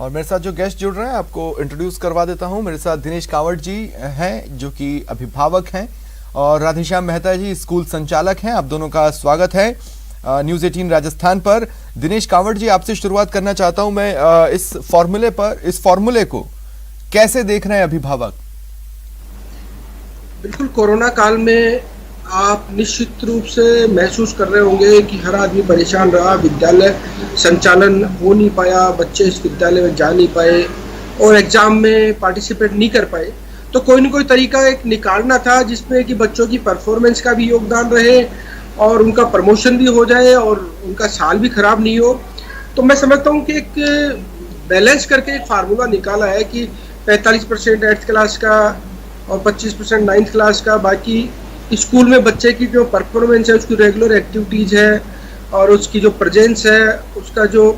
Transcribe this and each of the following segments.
और मेरे साथ जो गेस्ट जुड़ रहे हैं आपको इंट्रोड्यूस करवा देता हूं। मेरे साथ दिनेश कावड़ जी हैं जो कि अभिभावक हैं और राधेश्याम मेहता जी स्कूल संचालक हैं। आप दोनों का स्वागत है न्यूज़ 18 राजस्थान पर। दिनेश कावड़ जी, आपसे शुरुआत करना चाहता हूं मैं इस फॉर्मूले को कैसे देख रहे हैं अभिभावक? बिल्कुल, कोरोना काल में आप निश्चित रूप से महसूस कर रहे होंगे कि हर आदमी परेशान रहा। विद्यालय संचालन हो नहीं पाया, बच्चे इस विद्यालय में जा नहीं पाए और एग्जाम में पार्टिसिपेट नहीं कर पाए। तो कोई ना कोई तरीका एक निकालना था जिसमें कि बच्चों की परफॉर्मेंस का भी योगदान रहे और उनका प्रमोशन भी हो जाए और उनका साल भी खराब नहीं हो। तो मैं समझता हूँ कि एक बैलेंस करके एक फार्मूला निकाला है कि 45% 8th क्लास का और 25% 9th क्लास का। बाकी स्कूल में बच्चे की जो परफॉर्मेंस है, उसकी रेगुलर एक्टिविटीज़ है और उसकी जो प्रेजेंस है, उसका जो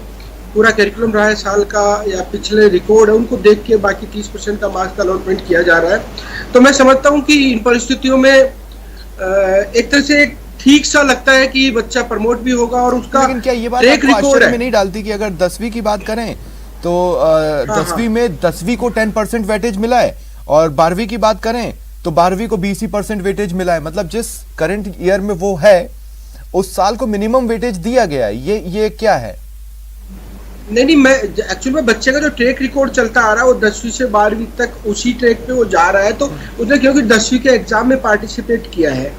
पूरा करिकुलम रहा है साल का या पिछले रिकॉर्ड है, उनको देख के बाकी 30% का मार्क्स का अलॉटमेंट किया जा रहा है। तो मैं समझता हूँ कि इन परिस्थितियों में एक तरह से ठीक सा लगता है कि बच्चा प्रमोट भी होगा और उसका। लेकिन क्या ये बात आपको आश्चर्य में नहीं डालती कि अगर 10वीं की बात करें तो 10वीं में 10वीं को 10% वेटेज मिला है और 12वीं की बात करें तो 12वीं को 20% वेटेज मिला है। मतलब जिस करंट ईयर में वो है उस साल को मिनिमम वेटेज दिया गया है। ये क्या है? नहीं, मैं एक्चुअली में बच्चे का जो ट्रैक रिकॉर्ड चलता आ रहा है वो 10वीं से 12वीं तक उसी ट्रैक पे वो जा रहा है। तो उसने क्योंकि 10वीं के एग्जाम में पार्टिसिपेट किया है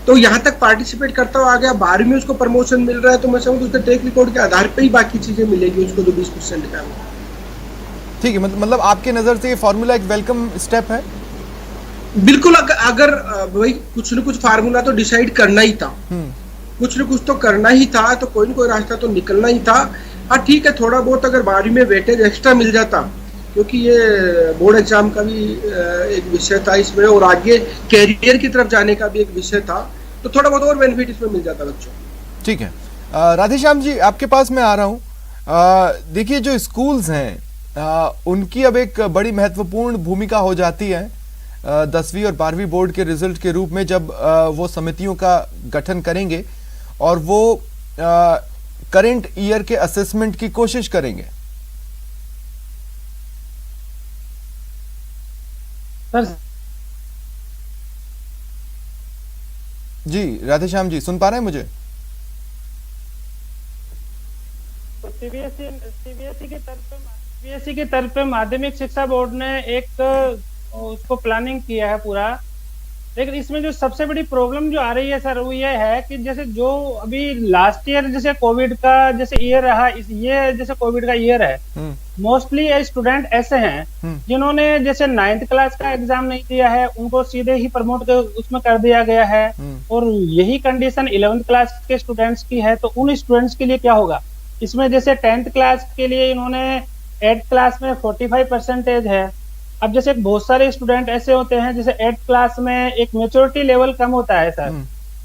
तो यहाँ तक पार्टिसिपेट करता हुआ आ गया, 12वीं में उसको प्रमोशन मिल रहा है। तो मैं समझता हूँ उसके ट्रैक रिकॉर्ड के आधार पर ही बाकी चीजें मिलेगी उसको जो 20% का। ठीक है, मतलब आपके नजर से ये फॉर्मूला एक वेलकम स्टेप है? बिल्कुल। अगर भाई कुछ न कुछ फार्मूला तो डिसाइड करना ही था, कुछ न कुछ तो करना ही था, तो कोई न कोई रास्ता तो निकलना ही था। हाँ ठीक है, थोड़ा बहुत अगर 12वीं में वेटेज एक्स्ट्रा मिल जाता, क्योंकि ये बोर्ड एग्जाम का भी एक विषय था इसमें और आगे कैरियर की तरफ जाने का भी एक विषय था, तो थोड़ा बहुत और बेनिफिट इसमें मिल जाता बच्चों। ठीक है, राधेश्याम जी आपके पास मैं आ रहा हूँ। देखिए जो स्कूल्स हैं उनकी अब एक बड़ी महत्वपूर्ण भूमिका हो जाती है 10वीं और 12वीं बोर्ड के रिजल्ट के रूप में, जब वो समितियों का गठन करेंगे और वो करंट ईयर के असेसमेंट की कोशिश करेंगे। जी राधेश्याम जी, सुन पा रहे हैं मुझे? सीबीएसई की तरफ पे माध्यमिक शिक्षा बोर्ड ने एक उसको प्लानिंग किया है पूरा। लेकिन इसमें जो सबसे बड़ी प्रॉब्लम जो आ रही है सर वो ये है कि जैसे जो अभी लास्ट ईयर जैसे कोविड का जैसे ईयर रहा, ये जैसे कोविड का ईयर है, मोस्टली स्टूडेंट ऐसे हैं जिन्होंने जैसे 9th क्लास का एग्जाम नहीं दिया है, उनको सीधे ही प्रमोट उसमें कर दिया गया है। और यही कंडीशन 11th क्लास के स्टूडेंट्स की है। तो उन स्टूडेंट्स के लिए क्या होगा? इसमें जैसे 10th क्लास के लिए इन्होंने 8th क्लास में 45% है। अब जैसे बहुत सारे स्टूडेंट ऐसे होते हैं जैसे 8th क्लास में एक मेच्योरिटी लेवल कम होता है सर,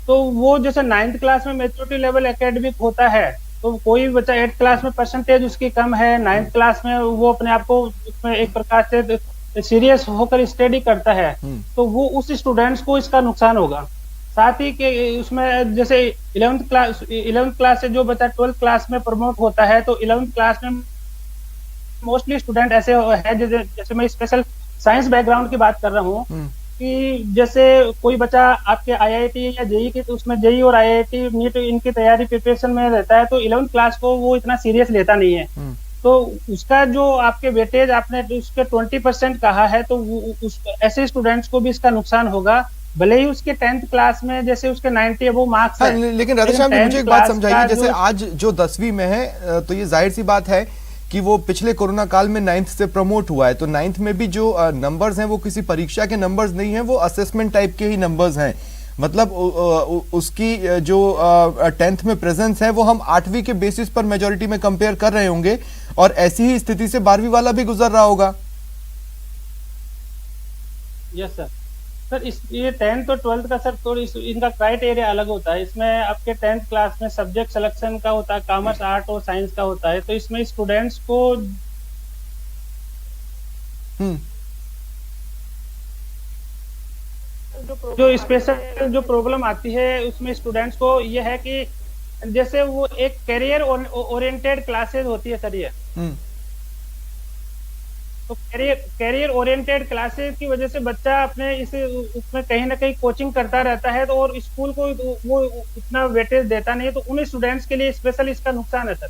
तो वो जैसे 9th क्लास में मेच्योरिटी लेवल एकेडमिक होता है, तो कोई बच्चा 8th क्लास में परसेंटेज उसकी कम है, 9th क्लास में वो अपने आप को उसमें एक प्रकार से सीरियस होकर स्टडी करता है, तो वो उस स्टूडेंट्स को इसका नुकसान होगा। साथ ही के उसमें जैसे 11th क्लास से जो बच्चा 12th क्लास में प्रमोट होता है, तो 11th क्लास में मोस्टली स्टूडेंट ऐसे है जैसे मैं स्पेशल साइंस बैकग्राउंड की बात कर रहा हूँ कि जैसे कोई बच्चा आपके आईआईटी या जेई की, तो उसमें जेई और आईआईटी नीट इनकी तैयारी प्रिपरेशन में रहता है, तो 11th क्लास को वो इतना सीरियस लेता नहीं है। तो उसका जो आपके वेटेज आपने उसके 20% कहा है, तो ऐसे स्टूडेंट्स को भी इसका नुकसान होगा, भले ही उसके 10th क्लास में जैसे उसके 90 अबव मार्क्स है। लेकिन राधेश्याम जी मुझे एक बात समझाइए, जैसे आज जो 10वीं में है तो ये जाहिर सी बात है कि वो पिछले कोरोना काल में 9th से प्रमोट हुआ है, तो 9th में भी जो नंबर्स हैं वो किसी परीक्षा के नंबर्स नहीं हैं, वो असेसमेंट टाइप के ही नंबर्स हैं। मतलब उसकी जो 10th में प्रेजेंस है वो हम 8वीं के बेसिस पर मेजॉरिटी में कंपेयर कर रहे होंगे और ऐसी ही स्थिति से 12वीं वाला भी गुजर रहा होगा। Yes sir. सर ये 10th और 12th का सर थोड़ी इनका क्राइटेरिया अलग होता है। इसमें आपके 10th क्लास में सब्जेक्ट सिलेक्शन का होता है, कॉमर्स, आर्ट और साइंस का होता है, तो इसमें स्टूडेंट्स को जो स्पेशल जो प्रॉब्लम आती है उसमें स्टूडेंट्स को ये है कि जैसे वो एक करियर ओरिएंटेड क्लासेस होती है सर, ये तो कैरियर ओरिएंटेड क्लासेस की वजह से बच्चा अपने उसमें कहीं ना कहीं कोचिंग करता रहता है, तो और स्कूल को वो उतना वेटेज देता नहीं, तो उन स्टूडेंट्स के लिए स्पेशल इसका नुकसान है सर।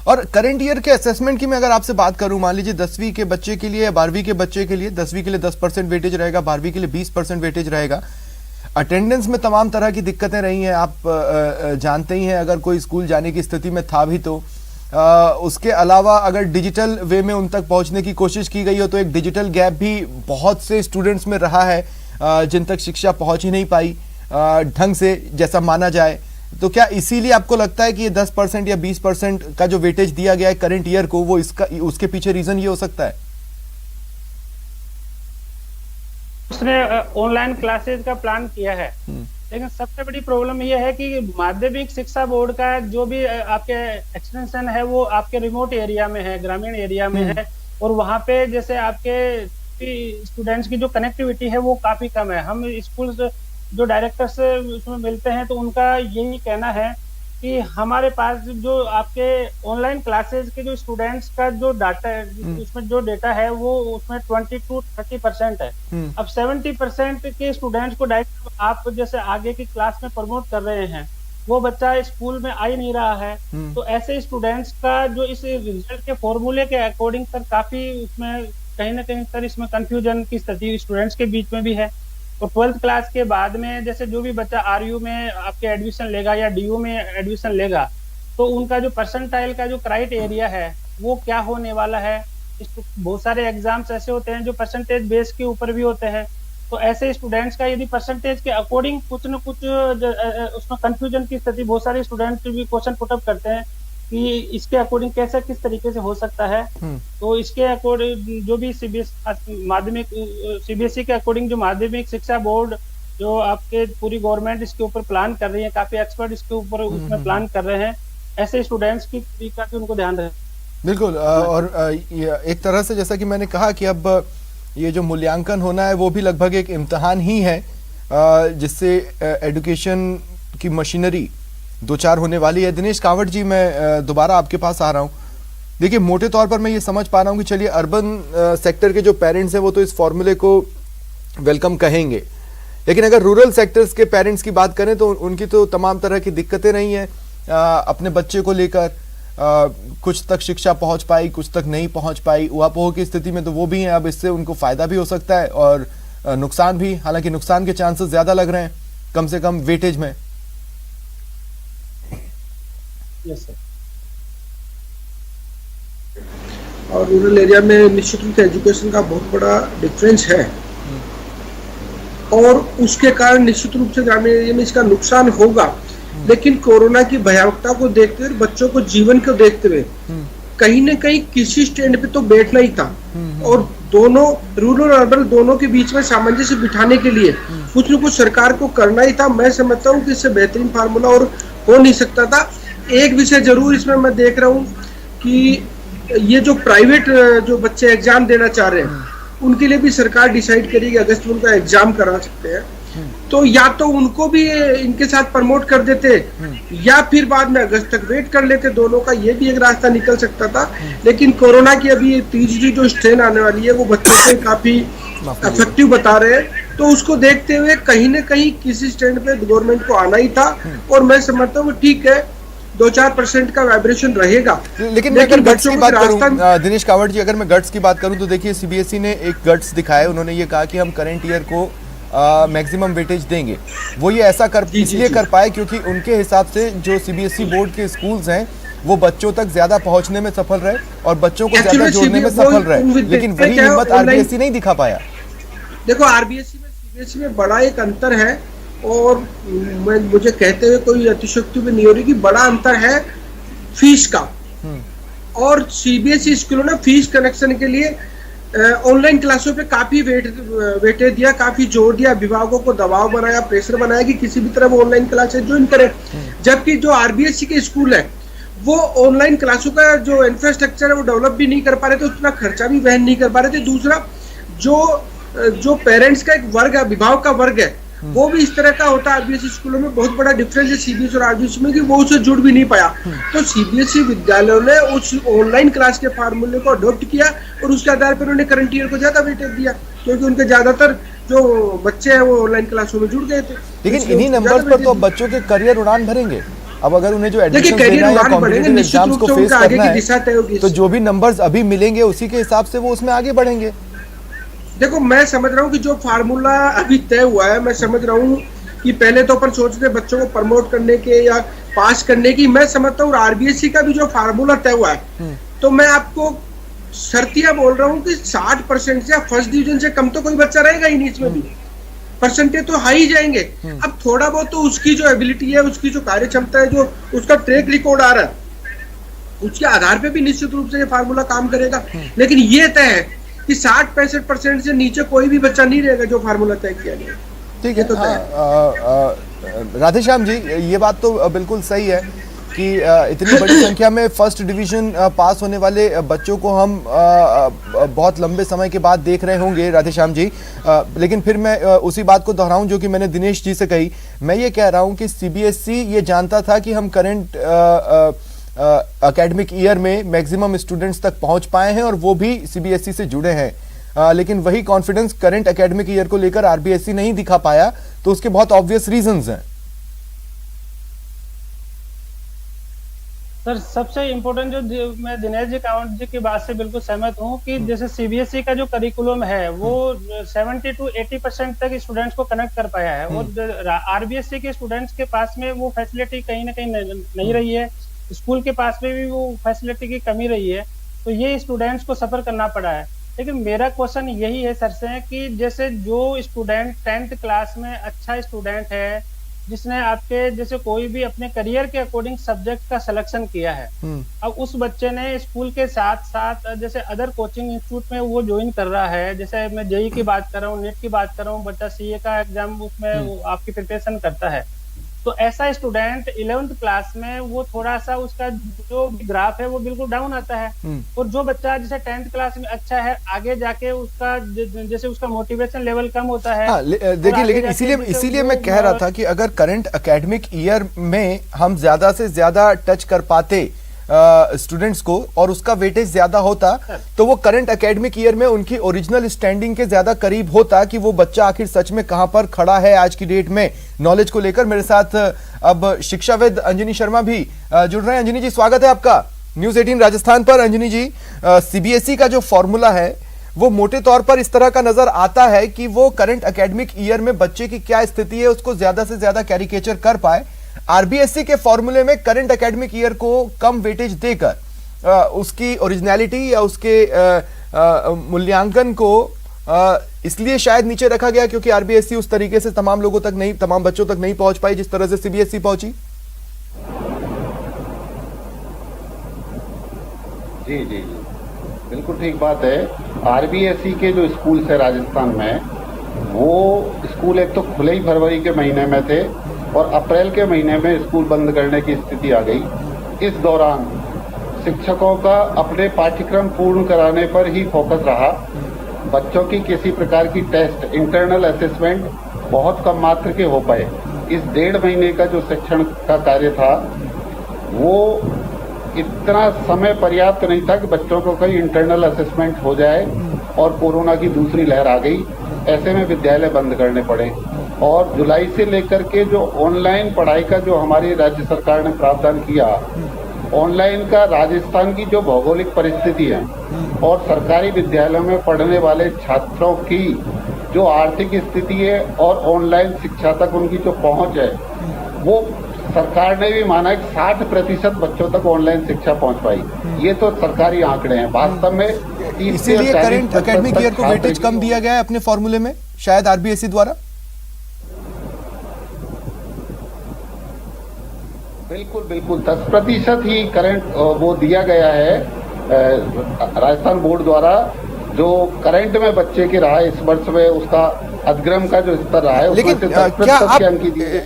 और करंट ईयर के असेसमेंट की मैं अगर आपसे बात करूं, मान लीजिए 10वीं के बच्चे के लिए या 12वीं के बच्चे के लिए, 10वीं के लिए 10% वेटेज रहेगा, 12वीं के लिए 20% वेटेज रहेगा। अटेंडेंस में तमाम तरह की दिक्कतें रही हैं, आप जानते ही हैं, अगर कोई स्कूल जाने की स्थिति में था भी तो उसके अलावा अगर डिजिटल वे में उन तक पहुंचने की कोशिश की गई हो तो एक डिजिटल गैप भी बहुत से स्टूडेंट्स में रहा है, जिन तक शिक्षा पहुंच ही नहीं पाई ढंग से जैसा माना जाए। तो क्या इसीलिए आपको लगता है कि ये 10% या 20% का जो वेटेज दिया गया है करंट ईयर को, वो उसके पीछे रीजन ये हो सकता है? उसने ऑनलाइन क्लासेस का प्लान किया है, लेकिन सबसे बड़ी प्रॉब्लम यह है कि माध्यमिक शिक्षा बोर्ड का जो भी आपके एक्सटेंशन है वो आपके रिमोट एरिया में है, ग्रामीण एरिया में है, और वहाँ पे जैसे आपके स्टूडेंट्स की जो कनेक्टिविटी है वो काफी कम है। हम स्कूल जो डायरेक्टर से उसमें मिलते हैं तो उनका यही कहना है कि हमारे पास जो आपके ऑनलाइन क्लासेस के जो स्टूडेंट्स का जो डाटा है, उसमें जो डेटा है वो उसमें 20 to 30% है। अब 70% के स्टूडेंट्स को डायरेक्ट आप जैसे आगे की क्लास में प्रमोट कर रहे हैं, वो बच्चा स्कूल में आ ही नहीं रहा है। तो ऐसे स्टूडेंट्स का जो इस रिजल्ट के फॉर्मूले के अकॉर्डिंग सर काफी उसमें कहीं ना कहीं सर इसमें कंफ्यूजन की स्थिति स्टूडेंट्स के बीच में भी है। तो 12th क्लास के बाद में जैसे जो भी बच्चा आरयू में आपके एडमिशन लेगा या डीयू में एडमिशन लेगा, तो उनका जो परसेंटाइल का जो क्राइटेरिया है वो क्या होने वाला है। बहुत सारे एग्जाम्स ऐसे होते हैं जो परसेंटेज बेस के ऊपर भी होते हैं, तो ऐसे स्टूडेंट्स का यदि परसेंटेज के अकॉर्डिंग कुछ न कुछ उसमें कंफ्यूजन की स्थिति, बहुत सारे स्टूडेंट्स भी क्वेश्चन पुटअप करते हैं कि इसके अकॉर्डिंग कैसा किस तरीके से हो सकता है। तो इसके अकॉर्डिंग जो भी सीबीएसई के अकॉर्डिंग जो माध्यमिक शिक्षा बोर्ड जो आपके पूरी गवर्नमेंट इसके ऊपर प्लान कर रही है, काफी एक्सपर्ट इसके ऊपर उसमें प्लान कर रहे हैं, ऐसे स्टूडेंट्स की काफी उनको ध्यान रहे। बिल्कुल। और एक तरह से जैसा कि मैंने कहा कि अब ये जो मूल्यांकन होना है वो भी लगभग एक इम्तिहान ही है, जिससे एजुकेशन की मशीनरी दो चार होने वाली है। दिनेश कांवट जी, मैं दोबारा आपके पास आ रहा हूं। देखिए, मोटे तौर पर मैं ये समझ पा रहा हूं कि चलिए अर्बन सेक्टर के जो पेरेंट्स हैं वो तो इस फॉर्मूले को वेलकम कहेंगे, लेकिन अगर रूरल सेक्टर्स के पेरेंट्स की बात करें तो उनकी तो तमाम तरह की दिक्कतें रही हैं अपने बच्चे को लेकर। कुछ तक शिक्षा पहुंच पाई, कुछ तक नहीं पहुंच पाई, ऊहापोह की स्थिति में तो वो भी हैं। अब इससे उनको फायदा भी हो सकता है और नुकसान भी, हालांकि नुकसान के चांसेस ज्यादा लग रहे हैं कम से कम वेटेज में। Yes sir. और रूरल एरिया में निश्चित रूप से एजुकेशन का बहुत बड़ा डिफरेंस है, और उसके कारण निश्चित रूप से ग्रामीण एरिया में इसका नुकसान होगा। लेकिन कोरोना की भयावहता को देखते हुए, बच्चों को जीवन को देखते हुए कहीं न कहीं किसी स्टैंड पे तो बैठना ही था, और दोनों रूरल और अर्बन दोनों के बीच में सामंजस्य बिठाने के लिए कुछ न कुछ सरकार को करना ही था। मैं समझता हूँ कि इससे बेहतरीन फार्मूला और हो नहीं सकता था। एक विषय जरूर इसमें मैं देख रहा हूँ कि ये जो प्राइवेट जो बच्चे एग्जाम देना चाह रहे हैं उनके लिए भी सरकार डिसाइड करेगी अगस्त में उनका एग्जाम करा सकते हैं, तो या तो उनको भी इनके साथ प्रमोट कर देते या फिर बाद में अगस्त तक वेट कर लेते। दोनों का ये भी एक रास्ता निकल सकता था, लेकिन कोरोना की अभी तीसरी जो स्ट्रेन आने वाली है वो बच्चों से काफी इफेक्टिव बता रहे हैं, तो उसको देखते हुए कहीं न कहीं किसी स्टैंड पे गवर्नमेंट को आना ही था। और मैं समझता हूँ ठीक है, 2-4% का वाइब्रेशन रहेगा। लेकिन मैं अगर गट्स की बात करूं, दिनेश कांवट जी, अगर मैं गट्स की बात करूं तो देखिए सीबीएसई ने एक गट्स दिखाया। उन्होंने ये कहा कि हम करंट ईयर को मैक्सिमम वेटेज देंगे। वो ये ऐसा इसलिए कर पाए क्योंकि उनके हिसाब से जो सीबीएसई बोर्ड के स्कूल्स हैं वो बच्चों तक ज्यादा पहुंचने में सफल रहे और बच्चों को ज्यादा जोड़ने में सफल रहे, लेकिन वही हिम्मत आरबीएसई नहीं दिखा पाया। देखो, आरबीएसई में सीबीएसई में बड़ा एक अंतर है, और मुझे कहते हुए कोई अतिशयोक्ति भी नहीं हो रही कि बड़ा अंतर है फीस का। और सीबीएसई स्कूलों ने फीस कनेक्शन के लिए ऑनलाइन क्लासों पे काफी वेटेज दिया, काफी जोर दिया, अभिभावकों को दबाव बनाया, प्रेशर बनाया कि किसी भी तरह वो ऑनलाइन क्लासेस ज्वाइन करें। जबकि जो आरबीएसई के स्कूल है वो ऑनलाइन क्लासों का जो इंफ्रास्ट्रक्चर है वो डेवलप भी नहीं कर पा रहे थे, उतना खर्चा भी वहन नहीं कर पा रहे थे। दूसरा, जो पेरेंट्स का एक वर्ग है, अभिभावक का वर्ग है, वो भी इस तरह का होता है। आरबीएसई स्कूलों में बहुत बड़ा डिफरेंस है सीबीएसई और आरबीएसई में कि वो उससे जुड़ भी नहीं पाया। तो सीबीएसई विद्यालयों ने उस ऑनलाइन क्लास के फार्मूले को अडॉप्ट किया और उसके आधार पर उन्होंने करंट ईयर को ज्यादा वेटेज दिया, क्योंकि उनके ज्यादातर जो बच्चे हैं वो ऑनलाइन क्लासों में जुड़ गए थे। लेकिन इन्हीं नंबर्स पर तो बच्चों के करियर उड़ान भरेंगे। अब अगर उन्हें जो एडमिशन देना है या कॉम्पिटिटिव एग्जाम्स को फेस करना है, तो जो भी नंबर्स अभी मिलेंगे उसी के हिसाब से वो उसमें आगे बढ़ेंगे। देखो, मैं समझ रहा हूँ कि जो फार्मूला अभी तय हुआ है, मैं समझ रहा हूँ कि पहले तो अपन सोचते थे बच्चों को प्रमोट करने के या पास करने की, मैं समझता हूँ आरबीएसई का भी जो फार्मूला तय हुआ है, तो मैं आपको शर्तिया बोल रहा हूँ कि 60% से या फर्स्ट डिवीजन से कम तो कोई बच्चा रहेगा ही नहीं। इसमें भी परसेंटेज तो हाई जाएंगे। अब थोड़ा बहुत तो उसकी जो एबिलिटी है, उसकी जो कार्य क्षमता है, जो उसका ट्रैक रिकॉर्ड आ रहा है, उसके आधार पे भी निश्चित रूप से ये फार्मूला काम करेगा। लेकिन ये तय है कि 60-65% से नीचे कोई भी बच्चा नहीं रहेगा जो फार्मूला तय किया गया। ठीक है, तो राधेश्याम जी, ये बात तो बिल्कुल सही है कि इतनी बड़ी संख्या में फर्स्ट डिवीजन पास होने वाले बच्चों को हम बहुत लंबे समय के बाद देख रहे होंगे राधेश्याम जी। लेकिन फिर मैं उसी बात को दोहराऊं जो कि मैंने दिनेश जी से कही। मैं ये कह रहा हूं कि सीबीएसई ये जानता था कि हम करंट एकेडमिक ईयर में मैक्सिमम स्टूडेंट्स तक पहुंच पाए हैं और वो भी सीबीएसई से जुड़े हैं, लेकिन वही कॉन्फिडेंस करंट एकेडमिक ईयर को लेकर आरबीएसई नहीं दिखा पाया। तो उसके बहुत ऑब्वियस रीजंस हैं। सर, सबसे इम्पोर्टेंट जो मैं दिनेश जी कावंत जी की बात से बिल्कुल सहमत हूँ कि जैसे सीबीएसई का जो करिकुलम है वो 70 to 80% तक स्टूडेंट्स को कनेक्ट कर पाया है, और आरबीएसई के स्टूडेंट्स के पास में वो फैसिलिटी कहीं ना कहीं नहीं रही है। स्कूल के पास में भी वो फैसिलिटी की कमी रही है, तो ये स्टूडेंट्स को सफर करना पड़ा है। लेकिन मेरा क्वेश्चन यही है सर से कि जैसे जो स्टूडेंट 10th क्लास में अच्छा स्टूडेंट है, जिसने आपके जैसे कोई भी अपने करियर के अकॉर्डिंग सब्जेक्ट का सिलेक्शन किया है, अब उस बच्चे ने स्कूल के साथ साथ जैसे अदर कोचिंग इंस्टीट्यूट में वो ज्वाइन कर रहा है, जैसे मैं जेई की बात कर रहा हूँ, नेट की बात कर रहा हूँ, बच्चा सीए का एग्जाम उसमें वो आपकी प्रिपरेशन करता है, तो ऐसा स्टूडेंट 11th क्लास में वो थोड़ा सा उसका जो ग्राफ है वो बिल्कुल डाउन आता है। और जो बच्चा जैसे 10th क्लास में अच्छा है, आगे जाके उसका जैसे उसका मोटिवेशन लेवल कम होता है। देखिए, लेकिन इसीलिए मैं कह रहा था कि अगर करंट एकेडमिक ईयर में हम ज्यादा से ज्यादा टच कर पाते स्टूडेंट्स को और उसका वेटेज ज्यादा होता, तो वो करंट एकेडमिक ईयर में उनकी ओरिजिनल स्टैंडिंग के ज्यादा करीब होता कि वो बच्चा आखिर सच में कहां पर खड़ा है आज की डेट में नॉलेज को लेकर। मेरे साथ अब शिक्षाविद अंजनी शर्मा भी जुड़ रहे हैं। अंजनी जी, स्वागत है आपका न्यूज 18 राजस्थान पर। अंजनी जी, सीबीएसई का जो फॉर्मूला है वो मोटे तौर पर इस तरह का नजर आता है कि वो करंट एकेडमिक ईयर में बच्चे की क्या स्थिति है उसको ज्यादा से ज्यादा कैरिकेचर कर पाए। आरबीएसई के फॉर्मूले में करंट एकेडमिक ईयर को कम वेटेज देकर उसकी ओरिजिनलिटी या उसके मूल्यांकन को इसलिए शायद नीचे रखा गया क्योंकि आरबीएसई उस तरीके से तमाम बच्चों तक नहीं पहुंच पाई जिस तरह से सीबीएसई पहुंची। जी जी जी, बिल्कुल ठीक बात है। आरबीएसई के जो स्कूल है राजस्थान में, वो स्कूल एक तो खुले ही फरवरी के महीने में थे और अप्रैल के महीने में स्कूल बंद करने की स्थिति आ गई। इस दौरान शिक्षकों का अपने पाठ्यक्रम पूर्ण कराने पर ही फोकस रहा। बच्चों की किसी प्रकार की टेस्ट, इंटरनल असेसमेंट बहुत कम मात्र के हो पाए। इस 1.5 महीने का जो शिक्षण का कार्य था वो इतना समय पर्याप्त नहीं था कि बच्चों को कहीं इंटरनल असेसमेंट हो जाए, और कोरोना की दूसरी लहर आ गई। ऐसे में विद्यालय बंद करने पड़े और जुलाई से लेकर के जो ऑनलाइन पढ़ाई का जो हमारी राज्य सरकार ने प्रावधान किया, ऑनलाइन का राजस्थान की जो भौगोलिक परिस्थिति है और सरकारी विद्यालयों में पढ़ने वाले छात्रों की जो आर्थिक स्थिति है और ऑनलाइन शिक्षा तक उनकी जो पहुंच है, वो सरकार ने भी माना कि 60% बच्चों तक ऑनलाइन शिक्षा पहुंच पाई। ये तो सरकारी आंकड़े हैं। वास्तव में इसीलिए करंट एकेडमिक ईयर को वेटेज कम दिया गया है अपने फॉर्मूले में, शायद आरबीएसई द्वारा। बिल्कुल बिल्कुल 10% ही करंट वो दिया गया है राजस्थान बोर्ड द्वारा। जो करंट में बच्चे के रहा इस वर्ष में, उसका अधिगम का जो स्तर रहा है, लेकिन क्या आप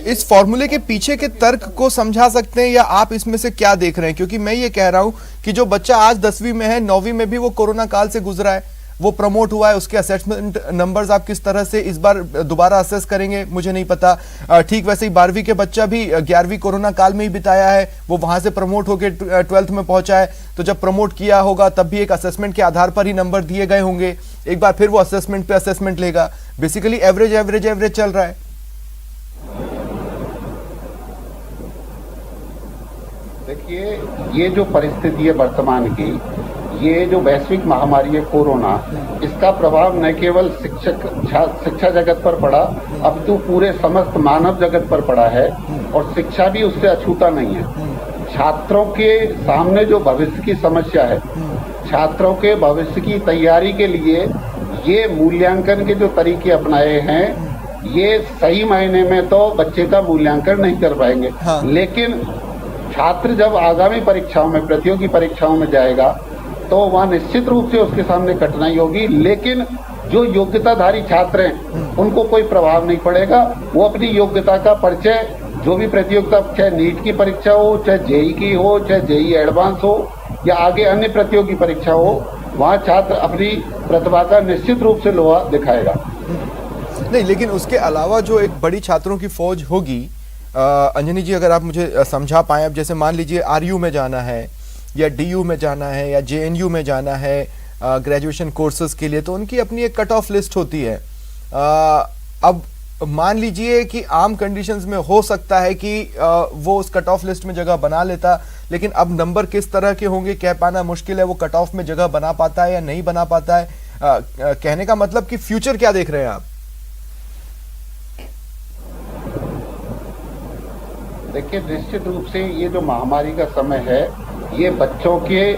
इस फॉर्मूले के पीछे के तर्क को समझा सकते हैं या आप इसमें से क्या देख रहे हैं? क्योंकि मैं ये कह रहा हूं कि जो बच्चा आज 10वीं में है, 9वीं में भी वो कोरोना काल से गुजरा है। वो प्रमोट हुआ है, उसके असेसमेंट नंबर्स आप किस तरह से इस बार दोबारा असेस करेंगे मुझे नहीं पता। ठीक वैसे ही 12वीं के बच्चा भी 11वीं कोरोना काल में ही बिताया है, वो वहां से प्रमोट होकर 12th में पहुंचा है, तो जब प्रमोट किया होगा तब भी एक असेसमेंट के आधार पर ही नंबर दिए गए होंगे, एक बार फिर वो असेसमेंट पे असेसमेंट लेगा, बेसिकली एवरेज चल रहा है। देखिए, ये जो परिस्थिति है वर्तमान की, ये जो वैश्विक महामारी है कोरोना, इसका प्रभाव न केवल शिक्षा जगत पर पड़ा, अब तो पूरे समस्त मानव जगत पर पड़ा है, और शिक्षा भी उससे अछूता नहीं है। छात्रों के सामने जो भविष्य की समस्या है, छात्रों के भविष्य की तैयारी के लिए ये मूल्यांकन के जो तरीके अपनाए हैं, ये सही मायने में तो बच्चे का मूल्यांकन नहीं कर पाएंगे। हाँ। लेकिन छात्र जब आगामी परीक्षाओं में, प्रतियोगी परीक्षाओं में जाएगा, तो वहाँ निश्चित रूप से उसके सामने कठिनाई होगी, लेकिन जो योग्यताधारी छात्र हैं उनको कोई प्रभाव नहीं पड़ेगा। वो अपनी योग्यता का परिचय, जो भी प्रतियोगिता, चाहे नीट की परीक्षा हो, चाहे जेई की हो, चाहे जेई एडवांस हो, या आगे अन्य प्रतियोगी परीक्षा हो, वहाँ छात्र अपनी प्रतिभा का निश्चित रूप से लोहा दिखाएगा। नहीं, लेकिन उसके अलावा जो एक बड़ी छात्रों की फौज होगी, अंजनी जी अगर आप मुझे समझा पाएं, अब जैसे मान लीजिए आरयू में जाना है या डीयू में जाना है या जेएनयू में जाना है ग्रेजुएशन कोर्सेज के लिए, तो उनकी अपनी एक कट ऑफ लिस्ट होती है। अब मान लीजिए कि आम कंडीशंस में हो सकता है कि वो उस कट ऑफ लिस्ट में जगह बना लेता, लेकिन अब नंबर किस तरह के होंगे कह पाना मुश्किल है, वो कट ऑफ में जगह बना पाता है या नहीं बना पाता है। कहने का मतलब कि फ्यूचर क्या देख रहे हैं आप? देखिए, निश्चित रूप से ये जो महामारी का समय है, ये बच्चों के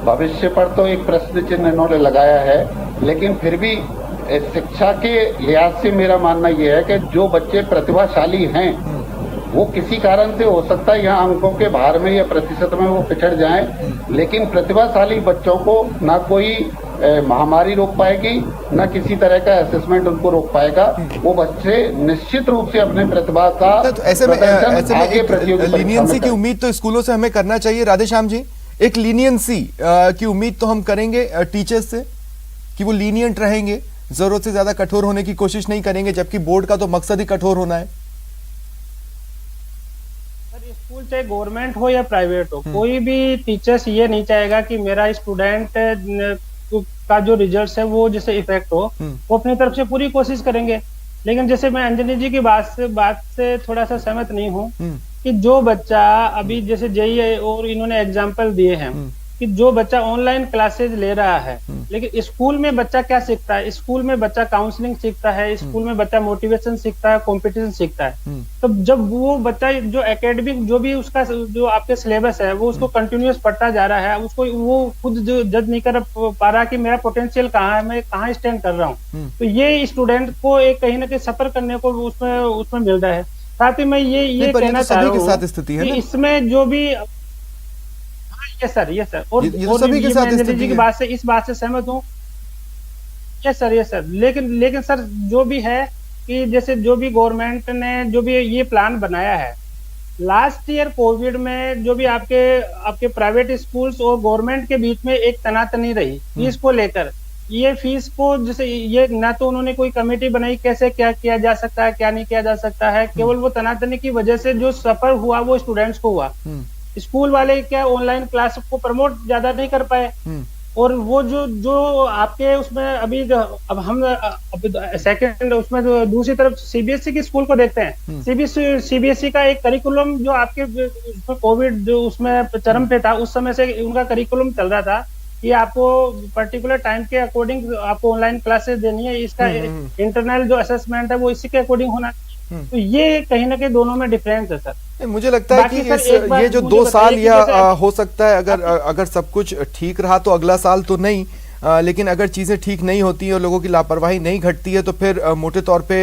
भविष्य पर तो एक प्रश्न चिन्ह इन्होंने लगाया है, लेकिन फिर भी शिक्षा के लिहाज से मेरा मानना यह है कि जो बच्चे प्रतिभाशाली हैं, वो किसी कारण से हो सकता है यहाँ अंकों के भार में या प्रतिशत में वो पिछड़ जाएं, लेकिन प्रतिभाशाली बच्चों को ना कोई महामारी रोक पाएगी, ना किसी तरह का असेसमेंट उनको रोक पाएगा। वो बच्चे निश्चित रूप से अपने प्रतिभा का तो ऐसे में लीनियंसी की उम्मीद तो स्कूलों से हमें करना चाहिए। राधेश्याम जी, एक लीनियंसी की उम्मीद तो हम करेंगे टीचर्स से कि वो लीनियंट रहेंगे, जरूरत से ज्यादा कठोर होने की कोशिश नहीं करेंगे, जबकि बोर्ड का तो मकसद ही कठोर होना है। स्कूल चाहे गवर्नमेंट हो या प्राइवेट हो, कोई भी टीचर्स ये नहीं चाहेगा कि मेरा स्टूडेंट का जो रिजल्ट है वो जैसे इफेक्ट हो, वो अपनी तरफ से पूरी कोशिश करेंगे। लेकिन जैसे मैं अंजनी जी की बात से थोड़ा सा सहमत नहीं हूँ कि जो बच्चा अभी जैसे जेईई और इन्होंने एग्जाम्पल दिए हैं कि जो बच्चा ऑनलाइन क्लासेज ले रहा है, लेकिन स्कूल में बच्चा क्या सीखता है? स्कूल में बच्चा काउंसलिंग सीखता है, स्कूल में बच्चा मोटिवेशन सीखता है, कंपटीशन सीखता है। तो जब वो बच्चा जो एकेडमिक जो भी उसका जो आपके सिलेबस है वो उसको कंटिन्यूअस पढ़ता जा रहा है, उसको वो खुद जो जज नहीं कर पा रहा कि मेरा पोटेंशियल कहाँ है, मैं कहाँ स्टैंड कर रहा हूँ, तो ये स्टूडेंट को एक कहीं ना कहीं सफर करने को उसमें मिल रहा है। साथ ही मैं ये कहना चाह रहा हूँ कि इसमें जो भी यस सर और सभी के साथ की बात से इस बात से सहमत हूँ। यस सर लेकिन सर जो भी है कि जैसे जो भी गवर्नमेंट ने जो भी ये प्लान बनाया है, लास्ट ईयर कोविड में जो भी आपके प्राइवेट स्कूल्स और गवर्नमेंट के बीच में एक तनातनी रही फीस को लेकर, ये फीस को जैसे ये ना तो उन्होंने कोई कमेटी बनाई कैसे क्या किया जा सकता है क्या नहीं किया जा सकता है, केवल वो तनातनी की वजह से जो सफर हुआ वो स्टूडेंट्स को हुआ। स्कूल वाले क्या ऑनलाइन क्लास को प्रमोट ज्यादा नहीं कर पाए, और वो जो आपके उसमें अभी अब हम सेकंड उसमें जो दूसरी तरफ सीबीएसई की स्कूल को देखते हैं, सीबीएसई का एक करिकुलम जो आपके कोविड जो उसमें चरम पे था, उस समय से उनका करिकुलम चल रहा था कि आपको पर्टिकुलर टाइम के अकॉर्डिंग आपको ऑनलाइन क्लासेस देनी है, इसका इंटरनल जो असेसमेंट है वो इसी के अकॉर्डिंग होना। तो ये कहीं ना कहीं दोनों में डिफरेंस है सर। मुझे लगता है कि ये जो 2 साल या हो सकता है अगर सब कुछ ठीक रहा तो अगला साल तो नहीं, लेकिन अगर चीजें ठीक नहीं होती और लोगों की लापरवाही नहीं घटती है तो फिर मोटे तौर पे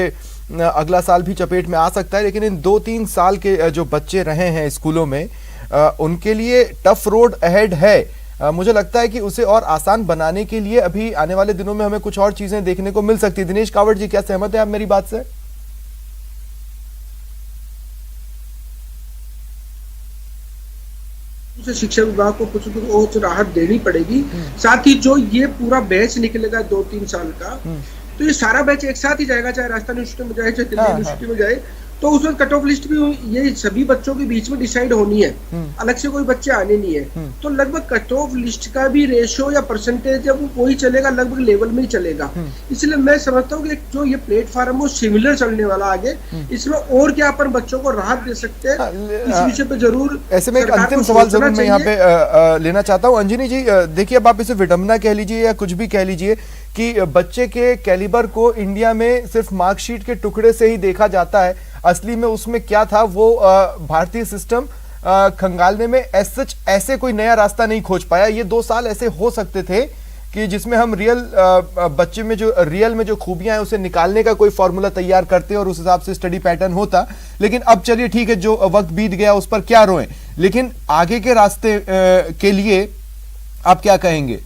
अगला साल भी चपेट में आ सकता है। लेकिन इन 2-3 साल के जो बच्चे रहे हैं स्कूलों में, उनके लिए टफ रोड अहेड है। मुझे लगता है कि उसे और आसान बनाने के लिए अभी आने वाले दिनों में हमें कुछ और चीजें देखने को मिल सकती है। दिनेश कावड़ जी, क्या सहमत है आप मेरी बात से? उसे शिक्षा विभाग को कुछ राहत देनी पड़ेगी। साथ ही जो ये पूरा बैच निकलेगा 2-3 साल का, तो ये सारा बैच एक साथ ही जाएगा, चाहे राजस्थान यूनिवर्सिटी में जाए चाहे दिल्ली यूनिवर्सिटी में जाए, तो उसमें कट ऑफ लिस्ट भी ये सभी बच्चों के बीच में डिसाइड होनी है, अलग से कोई बच्चे आने नहीं है। तो लगभग कट ऑफ लिस्ट का भी रेशियो या परसेंटेज है वो वही चलेगा, लगभग लेवल में ही चलेगा। इसलिए मैं समझता हूँ कि जो ये प्लेटफॉर्म वो सिमिलर चलने वाला आगे, इसमें और क्या अपन बच्चों को राहत दे सकते हैं, इस विषय पे जरूर। ऐसे में एक अंतिम सवाल जरूर मैं यहाँ पे लेना चाहता हूँ। अंजनी जी, देखिए अब आप इसे विडंबना कह लीजिए या कुछ भी कह लीजिए कि बच्चे के कैलिबर को इंडिया में सिर्फ मार्कशीट के टुकड़े से ही देखा जाता है, असली में उसमें क्या था वो भारतीय सिस्टम खंगालने में ऐसे कोई नया रास्ता नहीं खोज पाया। ये 2 साल ऐसे हो सकते थे कि जिसमें हम बच्चे में जो रियल में जो खूबियां हैं उसे निकालने का कोई फॉर्मूला तैयार करते और उस हिसाब से स्टडी पैटर्न होता। लेकिन अब चलिए ठीक है, जो वक्त बीत गया उस पर क्या रोएं, लेकिन आगे के रास्ते के लिए आप क्या कहेंगे?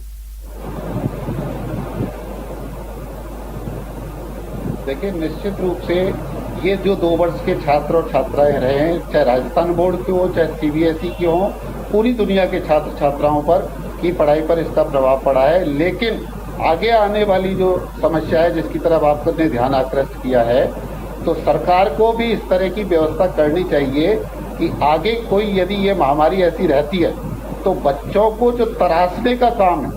देखिए, निश्चित रूप से ये जो 2 वर्ष के छात्र और छात्राएं रहे हैं, चाहे राजस्थान बोर्ड के हो चाहे सीबीएसई के हो, पूरी दुनिया के छात्र छात्राओं पर की पढ़ाई पर इसका प्रभाव पड़ा है। लेकिन आगे आने वाली जो समस्या है जिसकी तरफ आपने ध्यान आकृष्ट किया है, तो सरकार को भी इस तरह की व्यवस्था करनी चाहिए कि आगे कोई यदि ये महामारी ऐसी रहती है तो बच्चों को जो तराशने का काम है,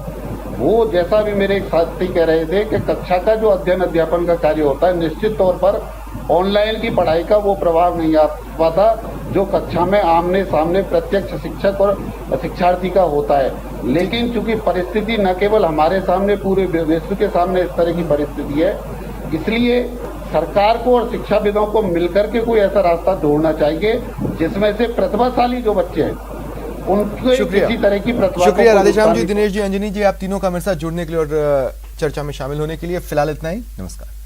वो जैसा भी मेरे एक साथी कह रहे थे कि कक्षा का जो अध्ययन अध्यापन का कार्य होता है, निश्चित तौर पर ऑनलाइन की पढ़ाई का वो प्रभाव नहीं आ पाता जो कक्षा में आमने सामने प्रत्यक्ष शिक्षक और शिक्षार्थी का होता है। लेकिन चूंकि परिस्थिति न केवल हमारे सामने, पूरे विश्व के सामने इस तरह की परिस्थिति है, इसलिए सरकार को और शिक्षाविदों को मिलकर के कोई ऐसा रास्ता ढूंढना चाहिए जिसमें से प्रतिभाशाली जो बच्चे हैं उनके किसी तरह की प्रतिभा। शुक्रिया राधेश्याम जी, दिनेश जी, अंजनी जी, आप तीनों का मेरे साथ जुड़ने के लिए और चर्चा में शामिल होने के लिए। फिलहाल इतना ही, नमस्कार।